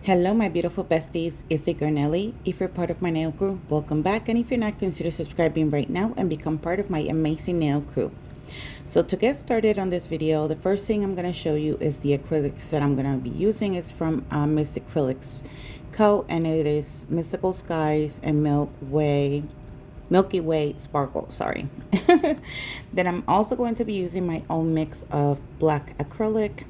Hello my beautiful besties, it's your girl Nelly. If you're part of my nail crew, welcome back, and if you're not, consider subscribing right now and become part of my amazing nail crew. So to get started on this video, the first thing I'm going to show you is the acrylics that I'm going to be using. Is from Miss Acrylics Co. and it is Mystical Skies and Milky Way Sparkle, sorry. Then I'm also going to be using my own mix of black acrylic.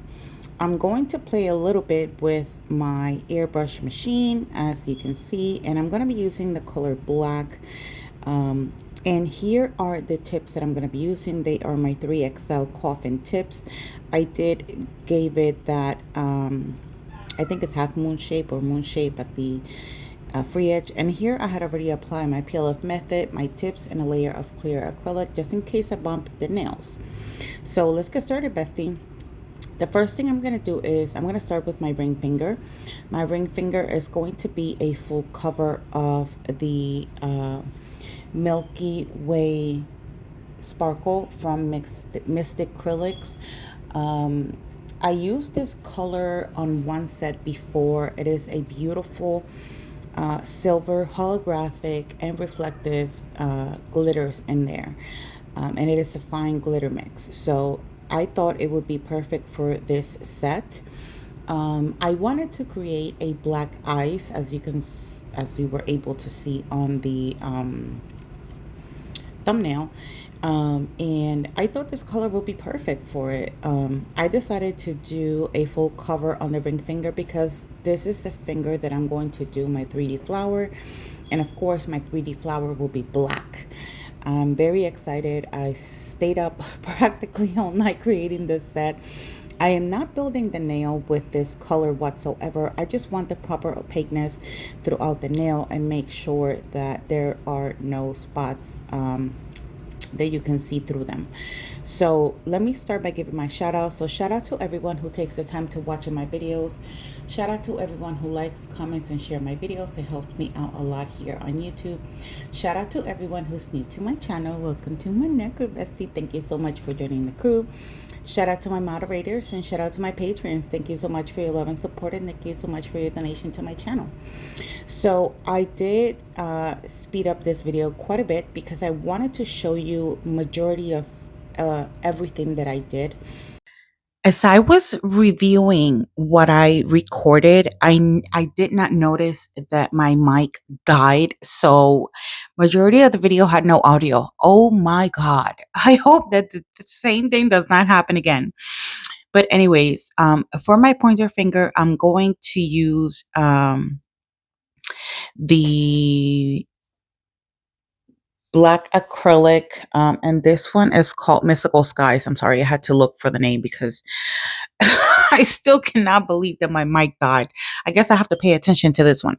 I'm going to play a little bit with my airbrush machine, as you can see, and I'm going to be using the color black. um, and here are the tips that I'm going to be using. They are my 3XL coffin tips. I did gave it that I think it's half moon shape or moon shape at the free edge, and here I had already applied my peel off method, my tips, and a layer of clear acrylic just in case I bump the nails. So let's get started, bestie. The first thing I'm going to do is I'm going to start with my ring finger. My ring finger is going to be a full cover of the Milky Way Sparkle from Mystic Acrylics. I used this color on one set before. It is a beautiful silver holographic and reflective glitters in there, and it is a fine glitter mix, so I thought it would be perfect for this set. I wanted to create a black ice, as you were able to see on the thumbnail, and I thought this color would be perfect for it. I decided to do a full cover on the ring finger because this is the finger that I'm going to do my 3D flower, and of course my 3D flower will be black. I'm very excited. I stayed up practically all night creating this set. I am not building the nail with this color whatsoever. I just want the proper opaqueness throughout the nail and make sure that there are no spots that you can see through them. So let me start by giving my shout out. So shout out to everyone who takes the time to watch my videos. Shout out to everyone who likes, comments, and share my videos. It helps me out a lot here on YouTube. Shout out to everyone who's new to my channel. Welcome to my Necro Bestie. Thank you so much for joining the crew. Shout out to my moderators and shout out to my patrons. Thank you so much for your love and support, and thank you so much for your donation to my channel. So I did speed up this video quite a bit because I wanted to show you majority of everything that I did. As I was reviewing what I recorded, I did not notice that my mic died. So majority of the video had no audio. Oh my God. I hope that the same thing does not happen again. But anyways, for my pointer finger, I'm going to use the black acrylic, and this one is called Mystical Skies. I'm sorry, I had to look for the name because I still cannot believe that my mic died. I guess I have to pay attention to this one.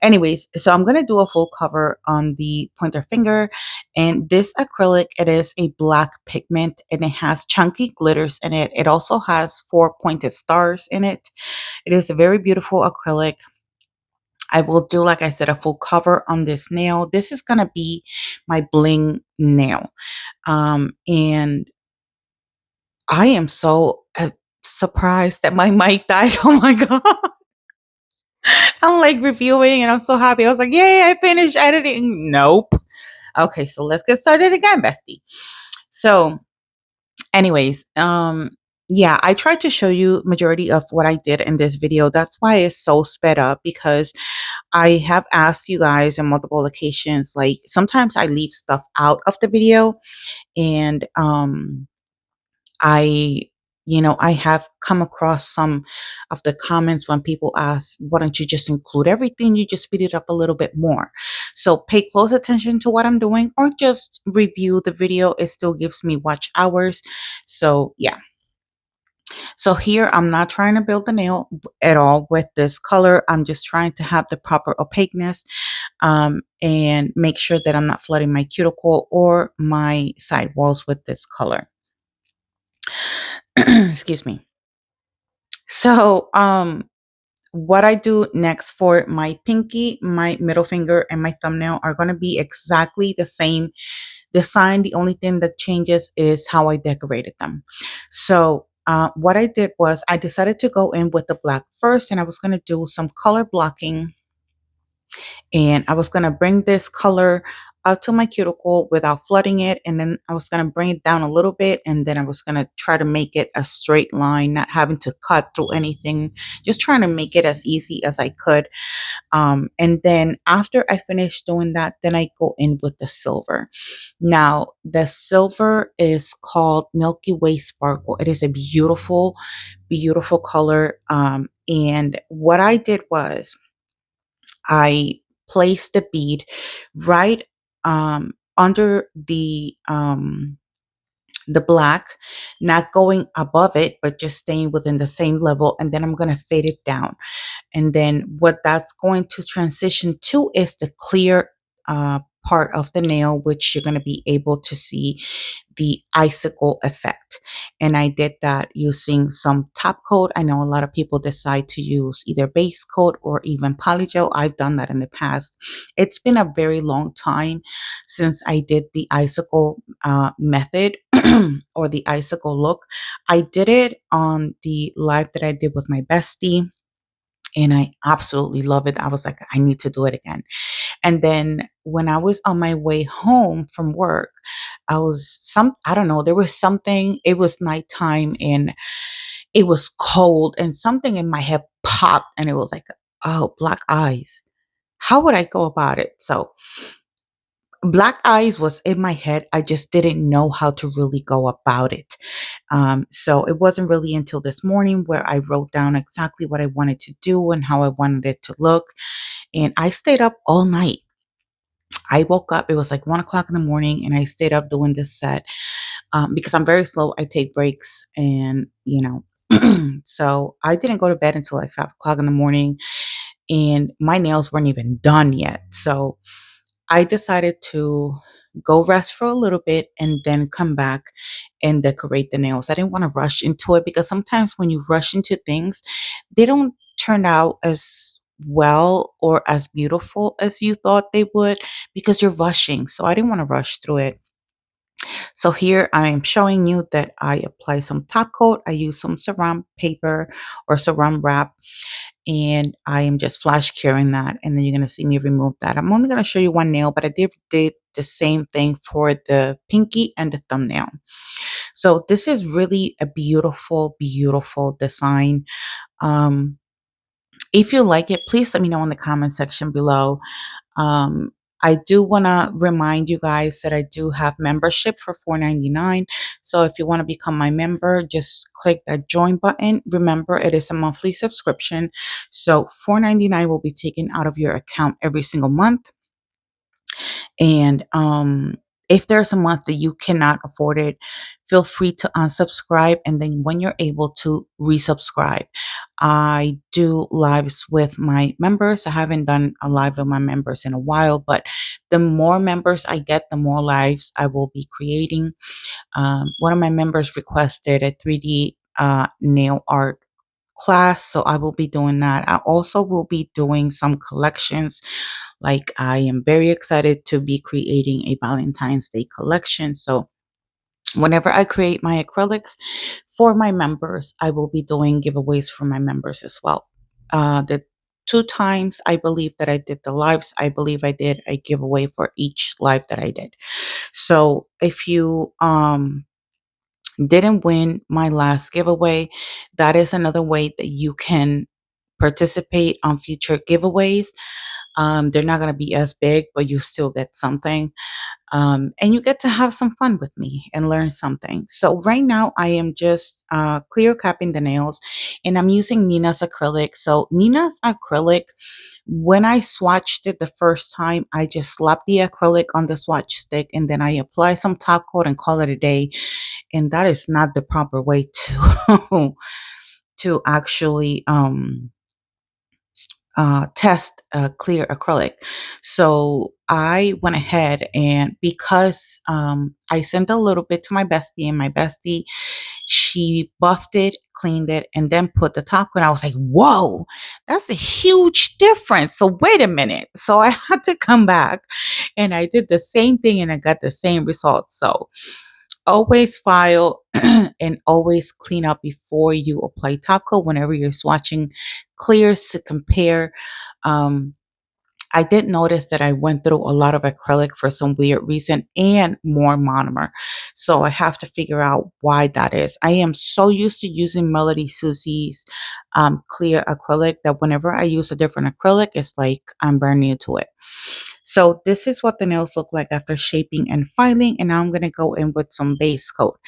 Anyways, so I'm gonna do a full cover on the pointer finger, and this acrylic, it is a black pigment and it has chunky glitters in it. It also has 4 pointed stars in it. It is a very beautiful acrylic. I will do, like I said, a full cover on this nail. This is going to be my bling nail. And I am so surprised that my mic died. Oh my God. I'm like reviewing and I'm so happy. I was like, yay, I finished editing. Nope. Okay, so let's get started again, bestie. So anyways, yeah, I tried to show you majority of what I did in this video. That's why it's so sped up, because I have asked you guys on multiple occasions, like sometimes I leave stuff out of the video, and I I have come across some of the comments when people ask, why don't you just include everything? You just speed it up a little bit more. So pay close attention to what I'm doing, or just review the video. It still gives me watch hours. So yeah. So here I'm not trying to build the nail at all with this color. I'm just trying to have the proper opaqueness, and make sure that I'm not flooding my cuticle or my side walls with this color. Excuse me. So what I do next for my pinky, my middle finger, and my thumbnail are going to be exactly the same design. The only thing that changes is how I decorated them. So what I did was I decided to go in with the black first, and I was going to do some color blocking, and I was going to bring this color out to my cuticle without flooding it, and then I was going to bring it down a little bit, and then I was going to try to make it a straight line, not having to cut through anything, just trying to make it as easy as I could. And then after I finish doing that, then I go in with the silver. Now, the silver is called Milky Way Sparkle. It is a beautiful, beautiful color. And what I did was I placed the bead right under the black, not going above it, but just staying within the same level. And then I'm going to fade it down. And then what that's going to transition to is the clear part of the nail, which you're going to be able to see the icicle effect. And I did that using some top coat. I know a lot of people decide to use either base coat or even polygel. I've done that in the past. It's been a very long time since I did the icicle method or the icicle look. I did it on the live that I did with my bestie, and I absolutely love it. I was like, I need to do it again. And then when I was on my way home from work, I don't know, there was something, it was nighttime and it was cold, and something in my head popped, and it was like, oh, black eyes. How would I go about it? So black eyes was in my head. I just didn't know how to really go about it. So it wasn't really until this morning where I wrote down exactly what I wanted to do and how I wanted it to look. And I stayed up all night. I woke up, it was like 1 o'clock in the morning, and I stayed up doing this set because I'm very slow. I take breaks, and so I didn't go to bed until like 5 o'clock in the morning, and my nails weren't even done yet. So I decided to go rest for a little bit and then come back and decorate the nails. I didn't want to rush into it because sometimes when you rush into things, they don't turn out as well or as beautiful as you thought they would because you're rushing. So I didn't want to rush through it. So here I am showing you that I apply some top coat. I use some saran paper or saran wrap, and I am just flash curing that, and then you're going to see me remove that. I'm only going to show you one nail, but I did the same thing for the pinky and the thumbnail. So this is really a beautiful, beautiful design. Um, if you like it, please let me know in the comment section below. Um, I do want to remind you guys that I do have membership for $4.99. So if you want to become my member, just click that join button. Remember, it is a monthly subscription. So $4.99 will be taken out of your account every single month. And if there's a month that you cannot afford it, feel free to unsubscribe. And then when you're able to resubscribe, I do lives with my members. I haven't done a live with my members in a while, but the more members I get, the more lives I will be creating. One of my members requested a 3D nail art class, so I will be doing that. I also will be doing some collections. Like, I am very excited to be creating a Valentine's Day collection. So whenever I create my acrylics for my members, I will be doing giveaways for my members as well. The 2 times I believe that I did the lives, I believe I did a giveaway for each live that I did. So if you didn't win my last giveaway, that is another way that you can participate on future giveaways. They're not going to be as big, but you still get something. And you get to have some fun with me and learn something. So right now I am just clear capping the nails, and I'm using Nina's acrylic. So Nina's acrylic, when I swatched it the first time, I just slapped the acrylic on the swatch stick, and then I apply some top coat and call it a day. And that is not the proper way to to actually test clear acrylic. So I went ahead, and because I sent a little bit to my bestie, and my bestie, she buffed it, cleaned it, and then put the top on. I was like, whoa, that's a huge difference. So wait a minute. So I had to come back, and I did the same thing, and I got the same results. So Always file and always clean up before you apply top coat whenever you're swatching clears to compare. Um, I did notice that I went through a lot of acrylic for some weird reason and more monomer. So I have to figure out why that is. I am so used to using Melody Susie's clear acrylic that whenever I use a different acrylic, it's like I'm brand new to it. So this is what the nails look like after shaping and filing. And now I'm going to go in with some base coat.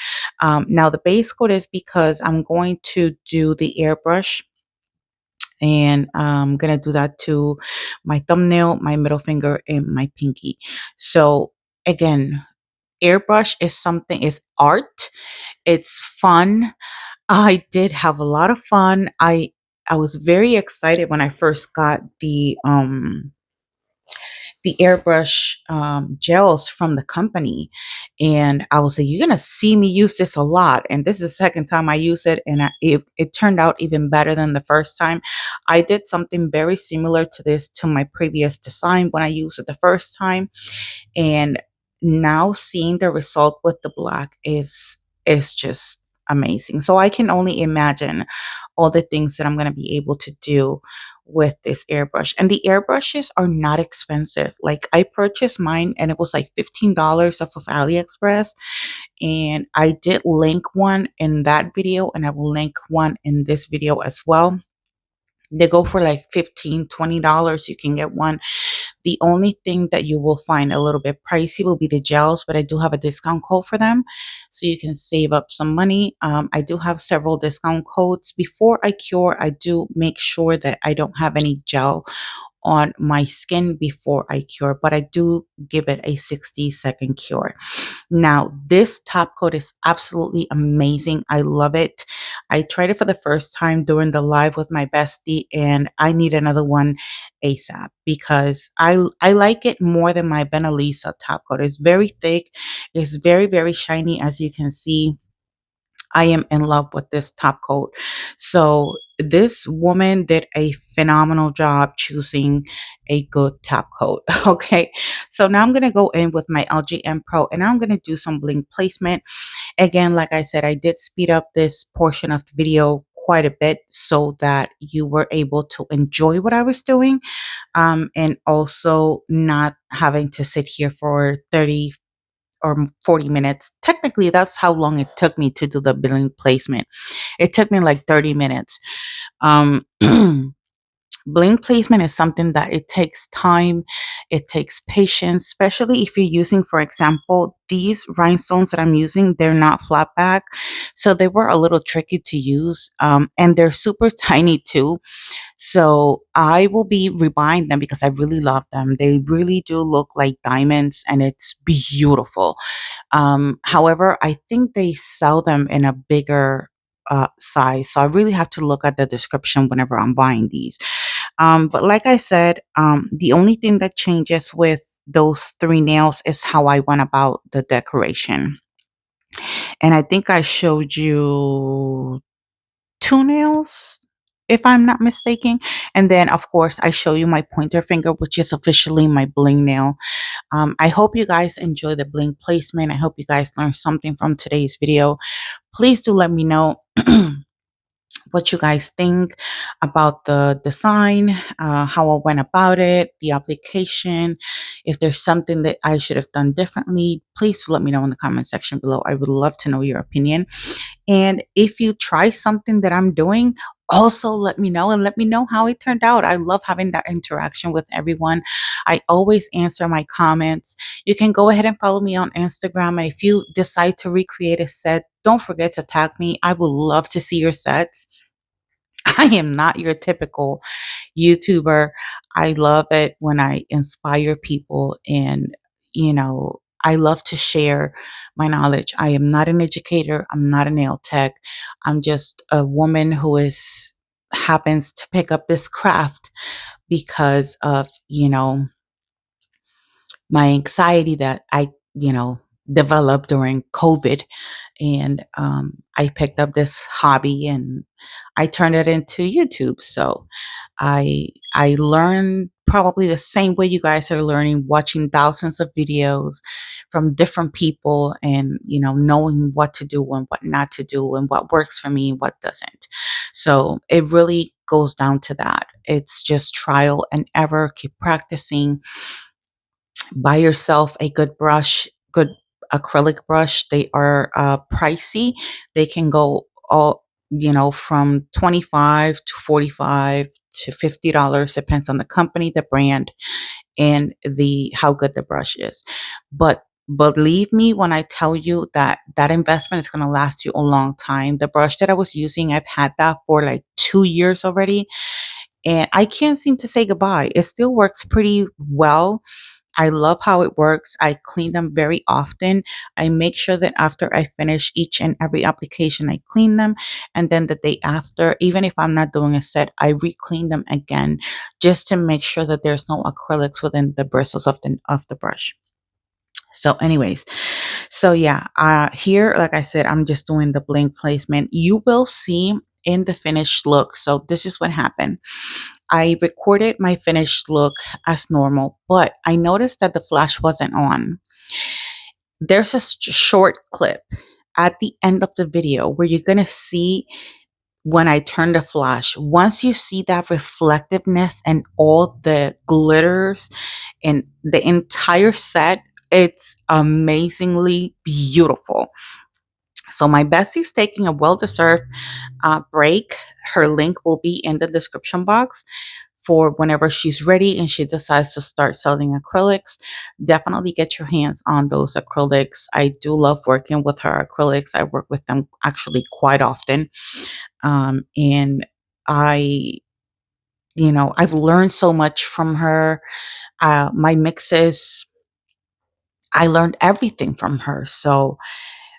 Now the base coat is because I'm going to do the airbrush, and I'm gonna do that to my thumbnail, my middle finger, and my pinky. So again, airbrush is something, is art. It's fun. I did have a lot of fun. I was very excited when I first got the airbrush gels from the company, and I was like, you're gonna see me use this a lot, and this is the second time I use it, and it turned out even better than the first time. I did something very similar to this to my previous design when I used it the first time, and now seeing the result with the black is just amazing. So I can only imagine all the things that I'm going to be able to do with this airbrush. And the airbrushes are not expensive. Like, I purchased mine and it was like $15 off of AliExpress, and I did link one in that video, and I will link one in this video as well. They go for like $15, $20. You can get one. The only thing that you will find a little bit pricey will be the gels, but I do have a discount code for them, so you can save up some money. I do have several discount codes. Before I cure, I do make sure that I don't have any gel on my skin before I cure, but I do give it a 60-second cure. Now, this top coat is absolutely amazing. I love it. I tried it for the first time during the live with my bestie, and I need another one ASAP because I like it more than my Benelisa top coat. It's very thick. It's very, very shiny, as you can see. I am in love with this top coat. So this woman did a phenomenal job choosing a good top coat. Okay. So now I'm going to go in with my LGNPRO, and I'm going to do some bling placement. Again, like I said, I did speed up this portion of the video quite a bit so that you were able to enjoy what I was doing, and also not having to sit here for 30 or 40 minutes. Technically, that's how long it took me to do the billing placement. It took me like 30 minutes. Um, Bling placement is something that it takes time, it takes patience, especially if you're using, for example, these rhinestones that I'm using, they're not flat back. So they were a little tricky to use, and they're super tiny too. So I will be rebuying them because I really love them. They really do look like diamonds, and it's beautiful. However, I think they sell them in a bigger size. So I really have to look at the description whenever I'm buying these. But like I said, the only thing that changes with those three nails is how I went about the decoration. And I think I showed you two nails, if I'm not mistaken. And then, of course, I show you my pointer finger, which is officially my bling nail. I hope you guys enjoy the bling placement. I hope you guys learned something from today's video. Please do let me know what you guys think about the design, how I went about it, the application. If there's something that I should have done differently, please let me know in the comment section below. I would love to know your opinion. And if you try something that I'm doing, also let me know, and let me know how it turned out. I love having that interaction with everyone. I always answer my comments. You can go ahead and follow me on Instagram. And if you decide to recreate a set, don't forget to tag me. I would love to see your sets. I am not your typical YouTuber. I love it when I inspire people, and, I love to share my knowledge. I am not an educator. I'm not a nail tech. I'm just a woman who is happens to pick up this craft because of, my anxiety that I developed during COVID. And I picked up this hobby and I turned it into YouTube. So I learn probably the same way you guys are learning, watching thousands of videos from different people and, knowing what to do and what not to do and what works for me and what doesn't. So it really goes down to that. It's just trial and error. Keep practicing. Buy yourself a good brush, good acrylic brush. They are pricey. They can go all, from 25 to 45 to $50, depends on the company, the brand, and the how good the brush is. But believe me when I tell you that that investment is going to last you a long time. The brush that I was using, I've had that for like 2 years already, and I can't seem to say goodbye. It still works pretty well. I love how it works. I clean them very often. I make sure that after I finish each and every application, I clean them. And then the day after, even if I'm not doing a set, I re-clean them again just to make sure that there's no acrylics within the bristles of the brush. So anyways, so yeah, here, like I said, I'm just doing the bling placement. You will see in the finished look. So this is what happened. I recorded my finished look as normal, but I noticed that the flash wasn't on. There's a short clip at the end of the video where you're going to see when I turn the flash. Once you see that reflectiveness and all the glitters and the entire set, it's amazingly beautiful. So my bestie's taking a well-deserved break. Her link will be in the description box for whenever she's ready and she decides to start selling acrylics. Definitely get your hands on those acrylics. I do love working with her acrylics. I work with them actually quite often. And I, I've learned so much from her. My mixes, I learned everything from her. So,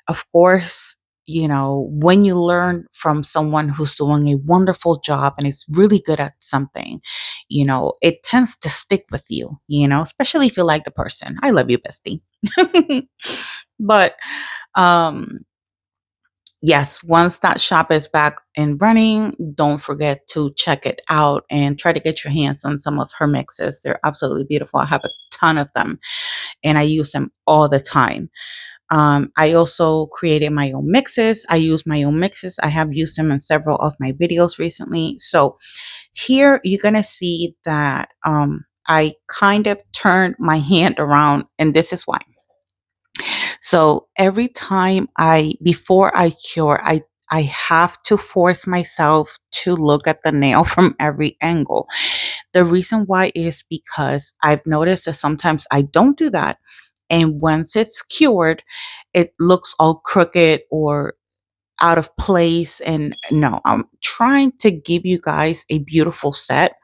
of course, when you learn from someone who's doing a wonderful job and is really good at something, it tends to stick with you, especially if you like the person. I love you, bestie. But um yes, once that shop is back and running, don't forget to check it out and try to get your hands on some of her mixes. They're absolutely beautiful. I have a ton of them and I use them all the time. I also created my own mixes. I use my own mixes. I have used them in several of my videos recently. So here you're going to see that I kind of turned my hand around, and this is why. So every time before I cure, I have to force myself to look at the nail from every angle. The reason why is because I've noticed that sometimes I don't do that. And once it's cured, it looks all crooked or out of place. And no, I'm trying to give you guys a beautiful set.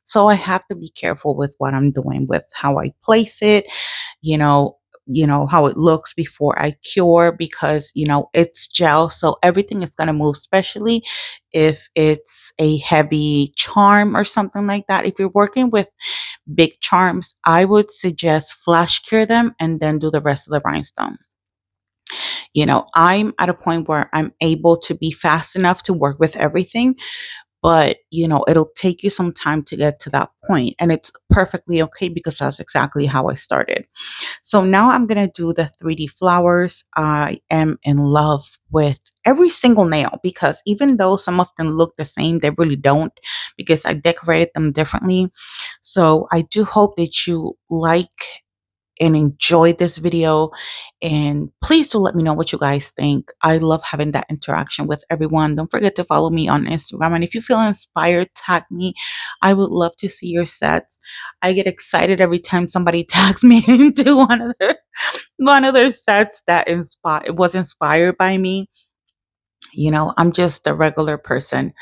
So I have to be careful with what I'm doing, with how I place it, you know, how it looks before I cure, because it's gel, so everything is going to move, especially if it's a heavy charm or something like that. If you're working with big charms, I would suggest flash cure them and then do the rest of the rhinestone. I'm at a point where I'm able to be fast enough to work with everything, but it'll take you some time to get to that point, and it's perfectly okay because that's exactly how I started. So now I'm going to do the 3D flowers. I am in love with every single nail because even though some of them look the same, they really don't, because I decorated them differently. So I do hope that you like and enjoyed this video, and please do let me know what you guys think. I love having that interaction with everyone. Don't forget to follow me on Instagram, and if you feel inspired, tag me. I would love to see your sets. I get excited every time somebody tags me into one of their sets that was inspired by me. I'm just a regular person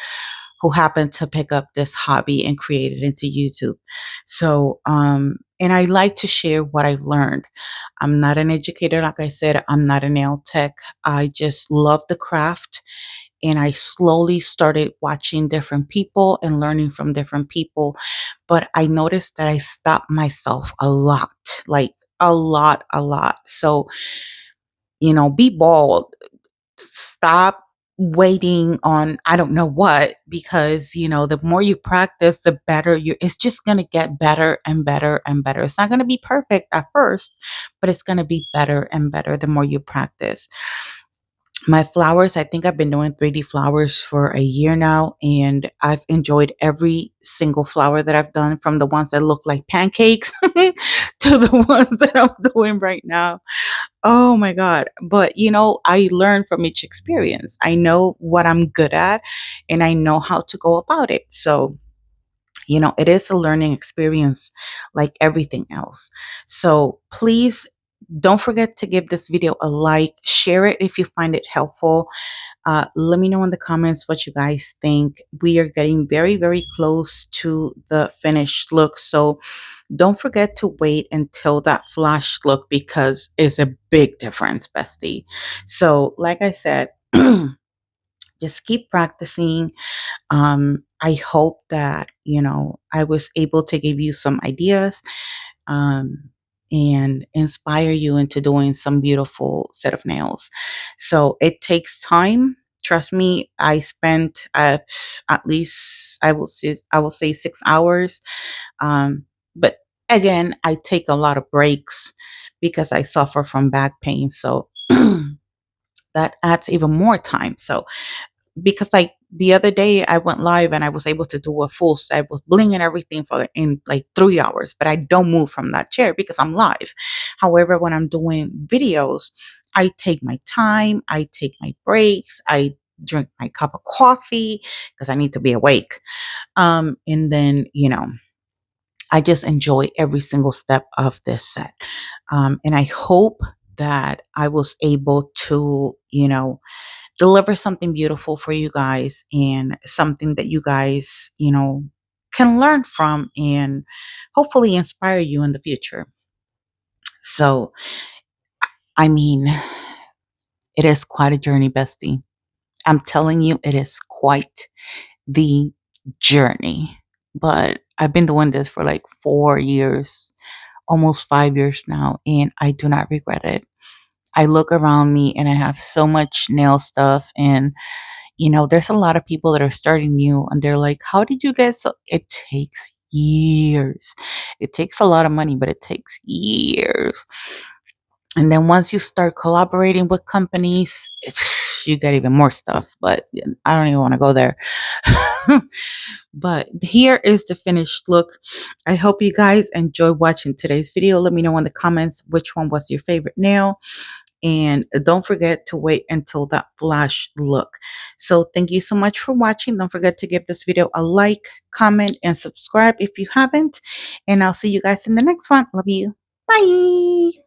who happened to pick up this hobby and create it into YouTube. So, and I like to share what I've learned. I'm not an educator, like I said, I'm not a nail tech. I just love the craft. And I slowly started watching different people and learning from different people. But I noticed that I stopped myself a lot, like a lot, a lot. So, be bold. Stop waiting on I don't know what, because the more you practice, the better it's just going to get better and better and better. It's not going to be perfect at first, but it's going to be better and better the more you practice. My flowers, I think I've been doing 3D flowers for a year now, and I've enjoyed every single flower that I've done, from the ones that look like pancakes to the ones that I'm doing right now. Oh my God. But I learn from each experience. I know what I'm good at, and I know how to go about it. So, it is a learning experience like everything else. So please don't forget to give this video a like, share it if you find it helpful. Let me know in the comments what you guys think. We are getting very, very close to the finished look. So don't forget to wait until that flash look, because it's a big difference, bestie. So like I said, just keep practicing. I hope that, I was able to give you some ideas, um, and inspire you into doing some beautiful set of nails. So it takes time. Trust me, I spent at least I will say 6 hours. But again, I take a lot of breaks because I suffer from back pain. So that adds even more time. So because like the other day I went live and I was able to do a full set with bling and everything in like 3 hours, but I don't move from that chair because I'm live. However, when I'm doing videos, I take my time, I take my breaks, I drink my cup of coffee because I need to be awake. And then, I just enjoy every single step of this set. And I hope that I was able to, deliver something beautiful for you guys, and something that you guys, can learn from, and hopefully inspire you in the future. So, I mean, it is quite a journey, bestie. I'm telling you, it is quite the journey. But I've been doing this for like 4 years, almost 5 years now, and I do not regret it. I look around me and I have so much nail stuff, and there's a lot of people that are starting new, and they're like, how did you get so? It takes years. It takes a lot of money, but it takes years. And then once you start collaborating with companies, you get even more stuff, but I don't even want to go there. But here is the finished look. I hope you guys enjoyed watching today's video. Let me know in the comments which one was your favorite nail. And don't forget to wait until that flash look. So thank you so much for watching. Don't forget to give this video a like, comment, and subscribe if you haven't. And I'll see you guys in the next one. Love you. Bye.